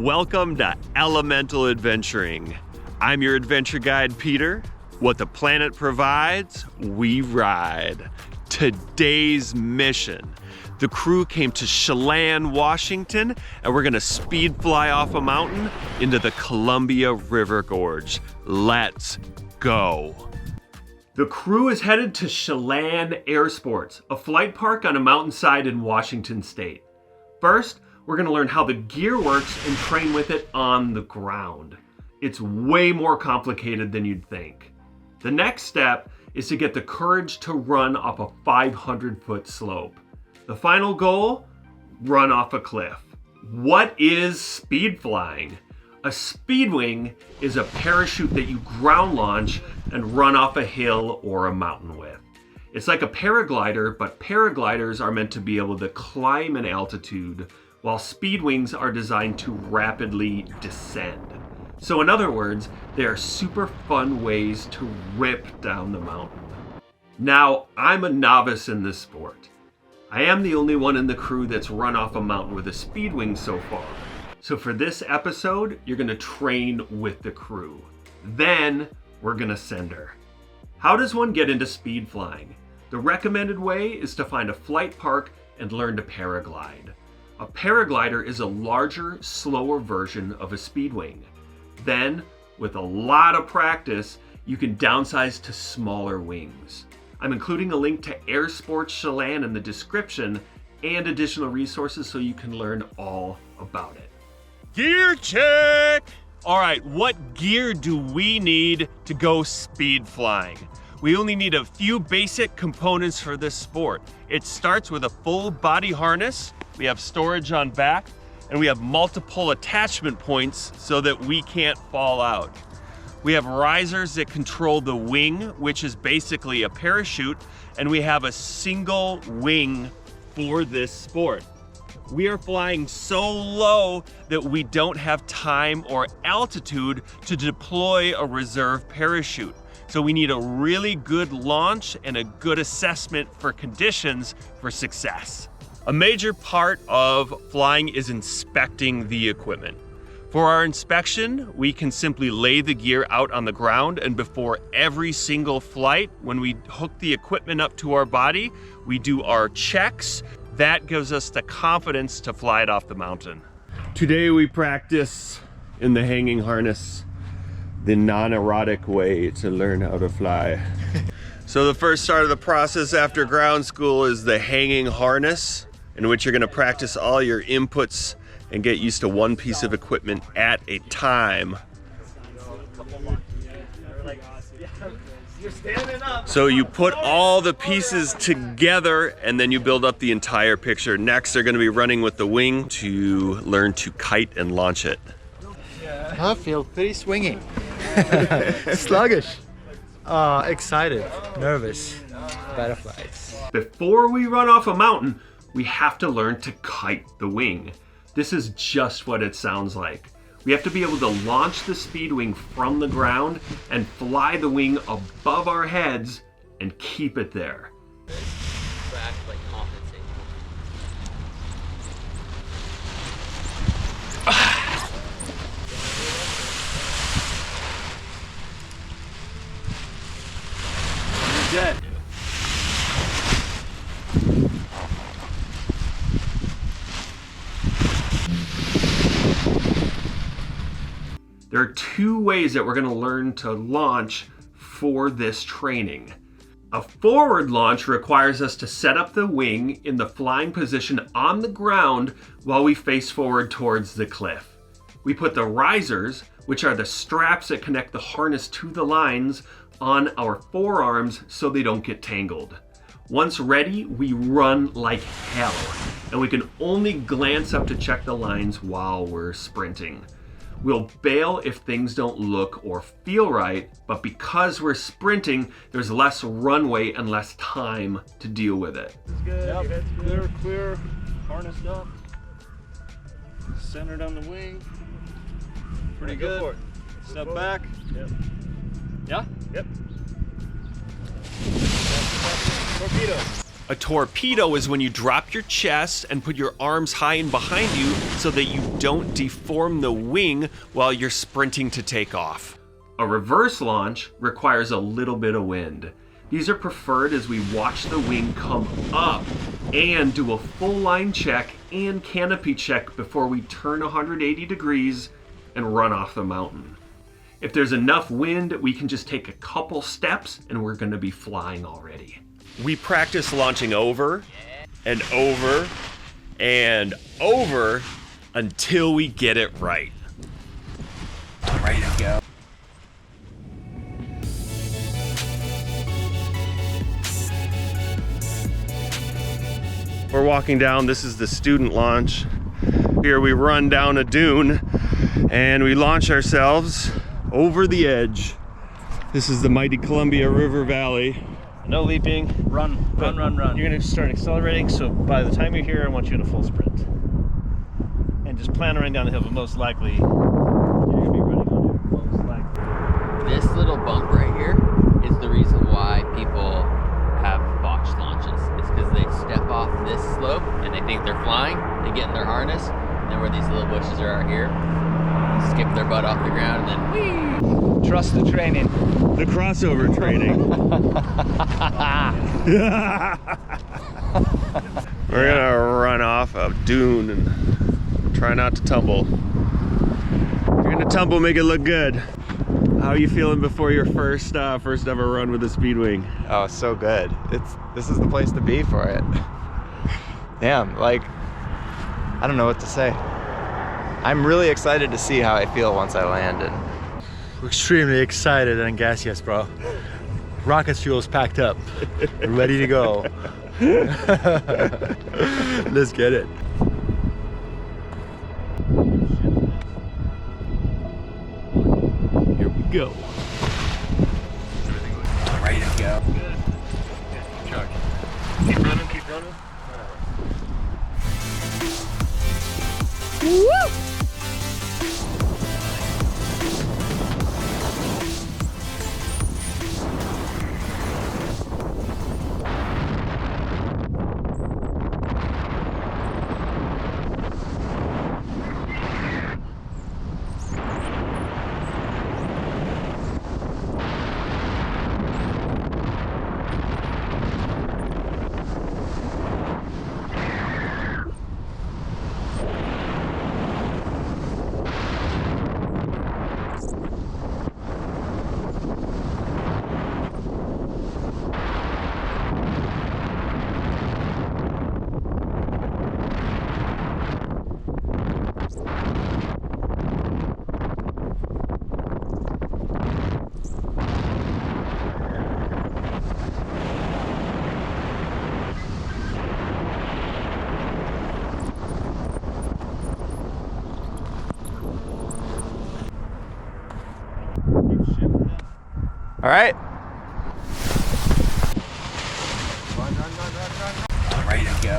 Welcome to Elemental Adventuring. I'm your adventure guide, Peter. What the planet provides, we ride. Today's mission. The crew came to Chelan, Washington, and we're gonna speed fly off a mountain into the Columbia River Gorge. Let's go. The crew is headed to Chelan Airsports, a flight park on a mountainside in Washington State. First, we're gonna learn how the gear works and train with it on the ground. It's way more complicated than you'd think. The next step is to get the courage to run off a 500-foot slope. The final goal, run off a cliff. What is speed flying? A speedwing is a parachute that you ground launch and run off a hill or a mountain with. It's like a paraglider, but paragliders are meant to be able to climb an altitude, while speedwings are designed to rapidly descend. So in other words, they are super fun ways to rip down the mountain. Now, I'm a novice in this sport. I am the only one in the crew that's run off a mountain with a speedwing so far. So for this episode, you're gonna train with the crew. Then, we're gonna send her. How does one get into speed flying? The recommended way is to find a flight park and learn to paraglide. A paraglider is a larger, slower version of a speedwing. Then, with a lot of practice, you can downsize to smaller wings. I'm including a link to Airsports Chelan in the description and additional resources so you can learn all about it. Gear check! All right, what gear do we need to go speed flying? We only need a few basic components for this sport. It starts with a full body harness. We have storage on back, and we have multiple attachment points so that we can't fall out. We have risers that control the wing, which is basically a parachute, and we have a single wing for this sport. We are flying so low that we don't have time or altitude to deploy a reserve parachute. So we need a really good launch and a good assessment for conditions for success. A major part of flying is inspecting the equipment. For our inspection, we can simply lay the gear out on the ground, and before every single flight, when we hook the equipment up to our body, we do our checks. That gives us the confidence to fly it off the mountain. Today we practice in the hanging harness, the non-erotic way to learn how to fly. So the first start of the process after ground school is the hanging harness, in which you're gonna practice all your inputs and get used to one piece of equipment at a time. So you put all the pieces together and then you build up the entire picture. Next, they're gonna be running with the wing to learn to kite and launch it. I feel pretty swingy. Sluggish. Excited, nervous, butterflies. Before we run off a mountain, we have to learn to kite the wing. This is just what it sounds like. We have to be able to launch the Speedwing from the ground and fly the wing above our heads and keep it there. You're dead. There are two ways that we're going to learn to launch for this training. A forward launch requires us to set up the wing in the flying position on the ground while we face forward towards the cliff. We put the risers, which are the straps that connect the harness to the lines, on our forearms so they don't get tangled. Once ready, we run like hell, and we can only glance up to check the lines while we're sprinting. We'll bail if things don't look or feel right, but because we're sprinting, there's less runway and less time to deal with it. It's good. Yep. Clear, harnessed up. Centered on the wing. Pretty good. Go for it. Step back. Yep. Yeah? Yep. Torpedo. A torpedo is when you drop your chest and put your arms high and behind you so that you don't deform the wing while you're sprinting to take off. A reverse launch requires a little bit of wind. These are preferred as we watch the wing come up and do a full line check and canopy check before we turn 180 degrees and run off the mountain. If there's enough wind, we can just take a couple steps and we're gonna be flying already. We practice launching over and over and over until we get it right. Ready to go. We're walking down, this is the student launch. Here we run down a dune and we launch ourselves over the edge. This is the mighty Columbia River Valley. No leaping. Run. You're going to start accelerating, so by the time you're here, I want you in a full sprint. And just plan on running down the hill, but most likely, you're going to be running on it, most likely. This little bump right here is the reason why people have botched launches. It's because they step off this slope and they think they're flying, they get in their harness, and then where these little bushes are out here, skip their butt off the ground and then whee! Trust the training. The crossover training. We're gonna run off a dune and try not to tumble. If you're gonna tumble, make it look good. How are you feeling before your first ever run with a Speedwing? Oh, so good. This is the place to be for it. Damn, like, I don't know what to say. I'm really excited to see how I feel once I land. And We're extremely excited and gaseous, bro. Rocket fuel's packed up. We're ready to go. Let's get it. Here we go. ready to go. Good. Chuck. Keep running, keep running. All right. Run. Ready to go.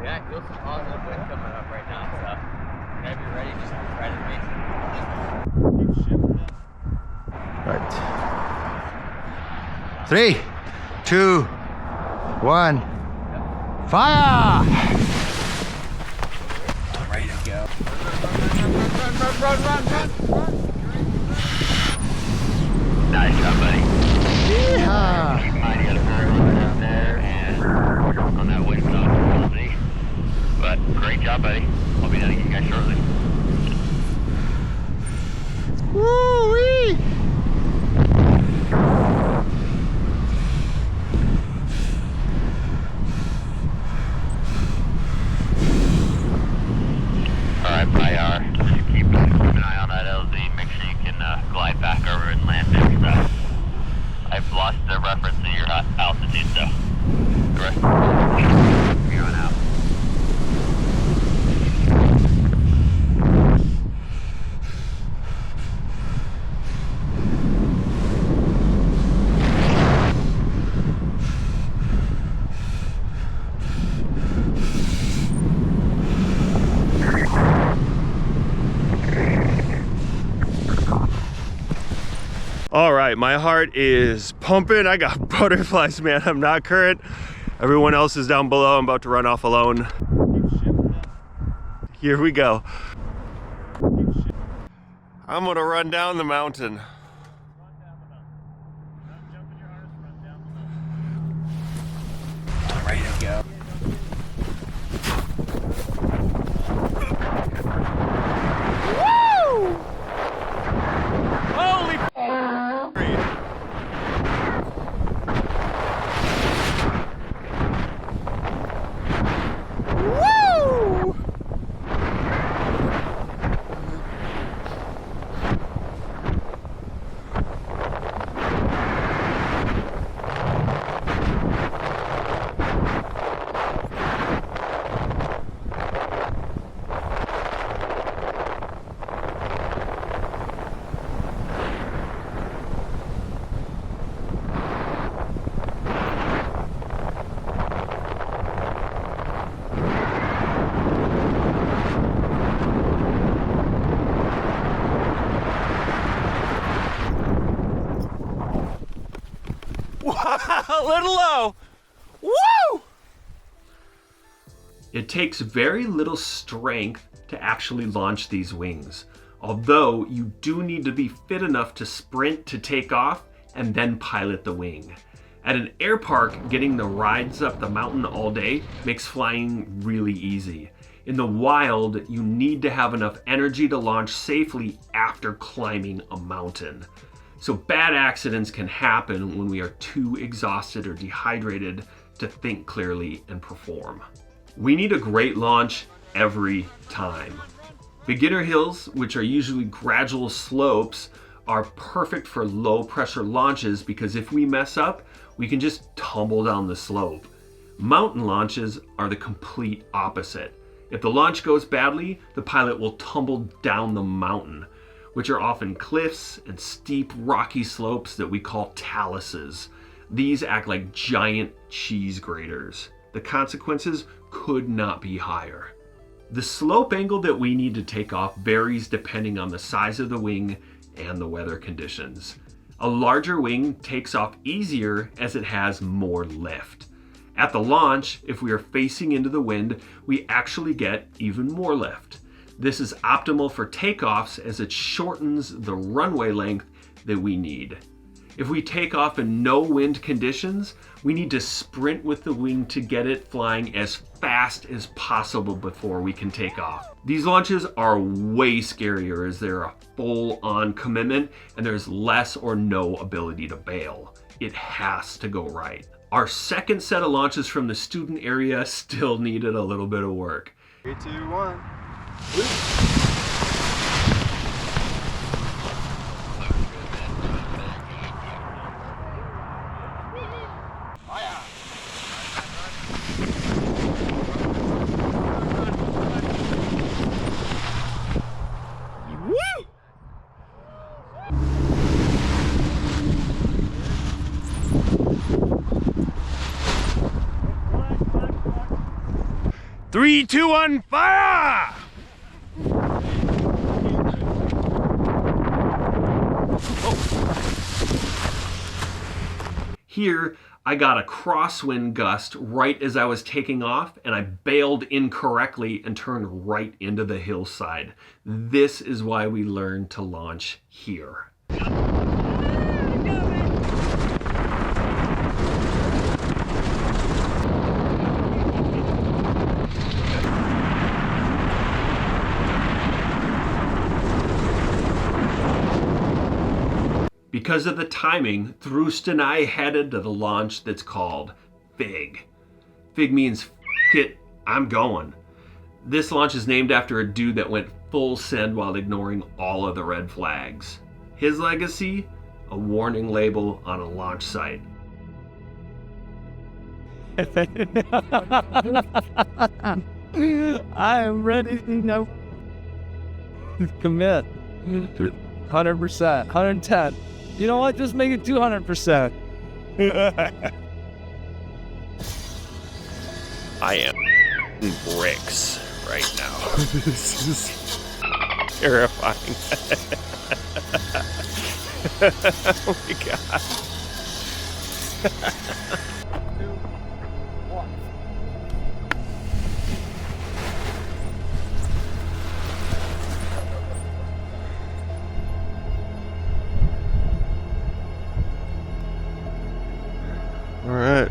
Yeah, I feel some positive wind coming up right now, so gotta be ready just right Right. 3, 2, 1. Fire! Ready to go. Nice job, buddy. Yeehaw! Keep in mind you got a very long down there and on that wind velocity. But great job, buddy. I'll be done with you guys shortly. Woo-wee! over in land FIIG, so I've lost the reference to your altitude, so the rest of the here on out. All right, my heart is pumping. I got butterflies, man. I'm not current. Everyone else is down below. I'm about to run off alone. Here we go. I'm gonna run down the mountain. I'm ready to go. A little low. Woo! It takes very little strength to actually launch these wings, although you do need to be fit enough to sprint to take off and then pilot the wing. At an air park, getting the rides up the mountain all day makes flying really easy. In the wild, you need to have enough energy to launch safely after climbing a mountain. So bad accidents can happen when we are too exhausted or dehydrated to think clearly and perform. We need a great launch every time. Beginner hills, which are usually gradual slopes, are perfect for low pressure launches because if we mess up, we can just tumble down the slope. Mountain launches are the complete opposite. If the launch goes badly, the pilot will tumble down the mountain, which are often cliffs and steep rocky slopes that we call taluses. These act like giant cheese graters. The consequences could not be higher. The slope angle that we need to take off varies depending on the size of the wing and the weather conditions. A larger wing takes off easier as it has more lift. At the launch, if we are facing into the wind, we actually get even more lift. This is optimal for takeoffs as it shortens the runway length that we need. If we take off in no wind conditions, we need to sprint with the wing to get it flying as fast as possible before we can take off. These launches are way scarier as they're a full-on commitment and there's less or no ability to bail. It has to go right. Our second set of launches from the student area still needed a little bit of work. 3, 2, 1. Three, two, one, fire! Here, I got a crosswind gust right as I was taking off and I bailed incorrectly and turned right into the hillside. This is why we learn to launch here. Because of the timing, Thrust and I headed to the launch that's called FIIG. FIIG means, F it, I'm going. This launch is named after a dude that went full send while ignoring all of the red flags. His legacy? A warning label on a launch site. I am ready to know. Commit. 100%, 110. You know what? Just make it 200%. I am bricks right now. This is terrifying. Oh my God. All right.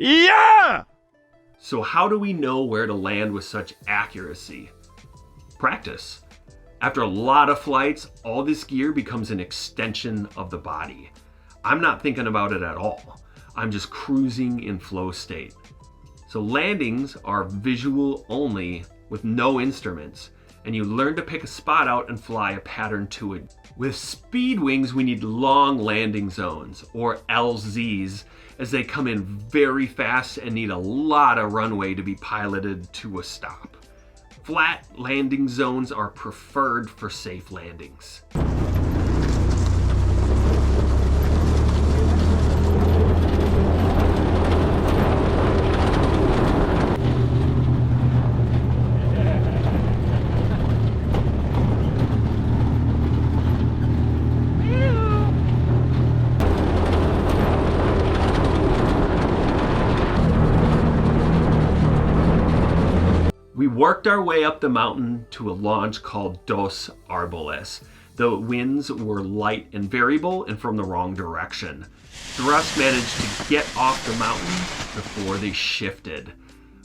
Yeah! So how do we know where to land with such accuracy? Practice. After a lot of flights, all this gear becomes an extension of the body. I'm not thinking about it at all. I'm just cruising in flow state. So landings are visual only with no instruments, and you learn to pick a spot out and fly a pattern to it. With Speedwings, we need long landing zones, or LZs, as they come in very fast and need a lot of runway to be piloted to a stop. Flat landing zones are preferred for safe landings. We worked our way up the mountain to a launch called Dos Arboles. The winds were light and variable and from the wrong direction. Thrust managed to get off the mountain before they shifted.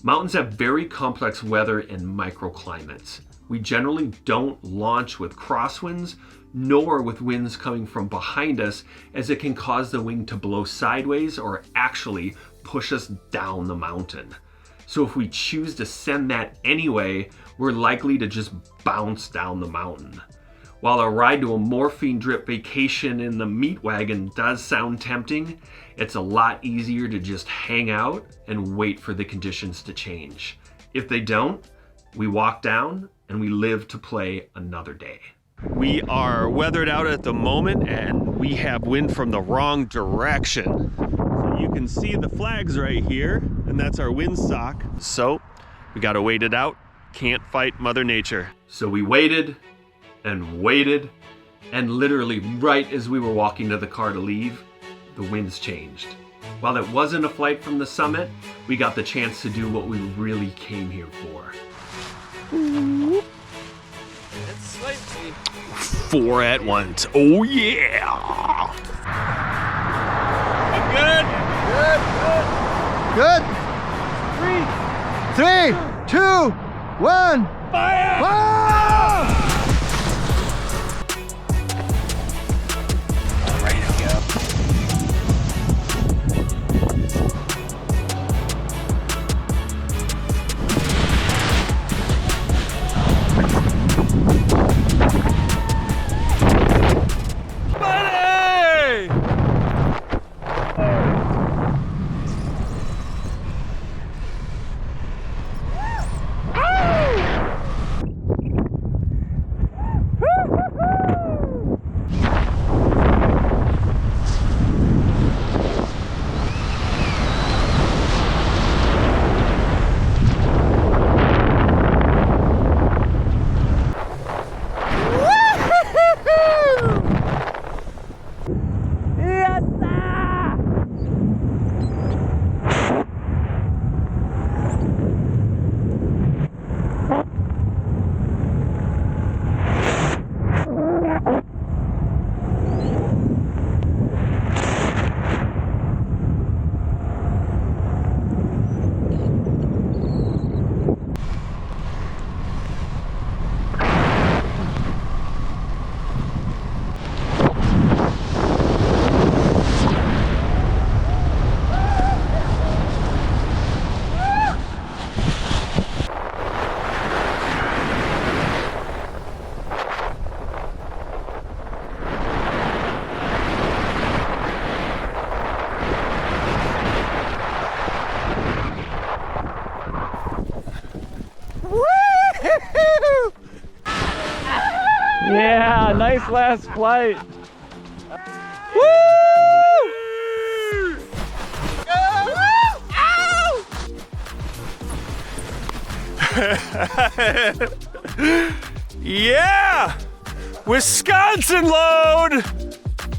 Mountains have very complex weather and microclimates. We generally don't launch with crosswinds, nor with winds coming from behind us, as it can cause the wing to blow sideways or actually push us down the mountain. So if we choose to send that anyway, we're likely to just bounce down the mountain. While a ride to a morphine drip vacation in the meat wagon does sound tempting, it's a lot easier to just hang out and wait for the conditions to change. If they don't, we walk down and we live to play another day. We are weathered out at the moment and we have wind from the wrong direction. So you can see the flags right here, and that's our windsock. So we gotta wait it out. Can't fight Mother Nature. So we waited and waited, and literally right as we were walking to the car to leave, the winds changed. While it wasn't a flight from the summit, we got the chance to do what we really came here for. It's slightly. 4 at once. Oh yeah! Good. 3, 2, 1. Fire! Wow! Yeah, nice last flight. Yeah! Wisconsin load!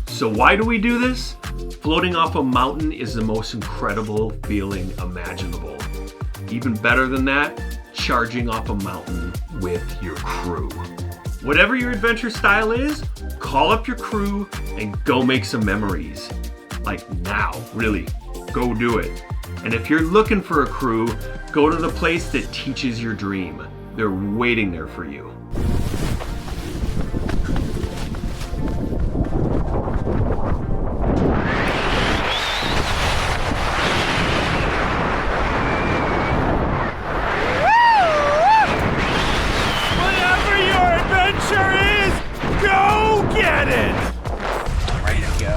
So why do we do this? Floating off a mountain is the most incredible feeling imaginable. Even better than that, charging off a mountain with your crew. Whatever your adventure style is, call up your crew and go make some memories. Like now, really, go do it. And if you're looking for a crew, go to the place that teaches your dream. They're waiting there for you. Whatever your adventure is, go get it!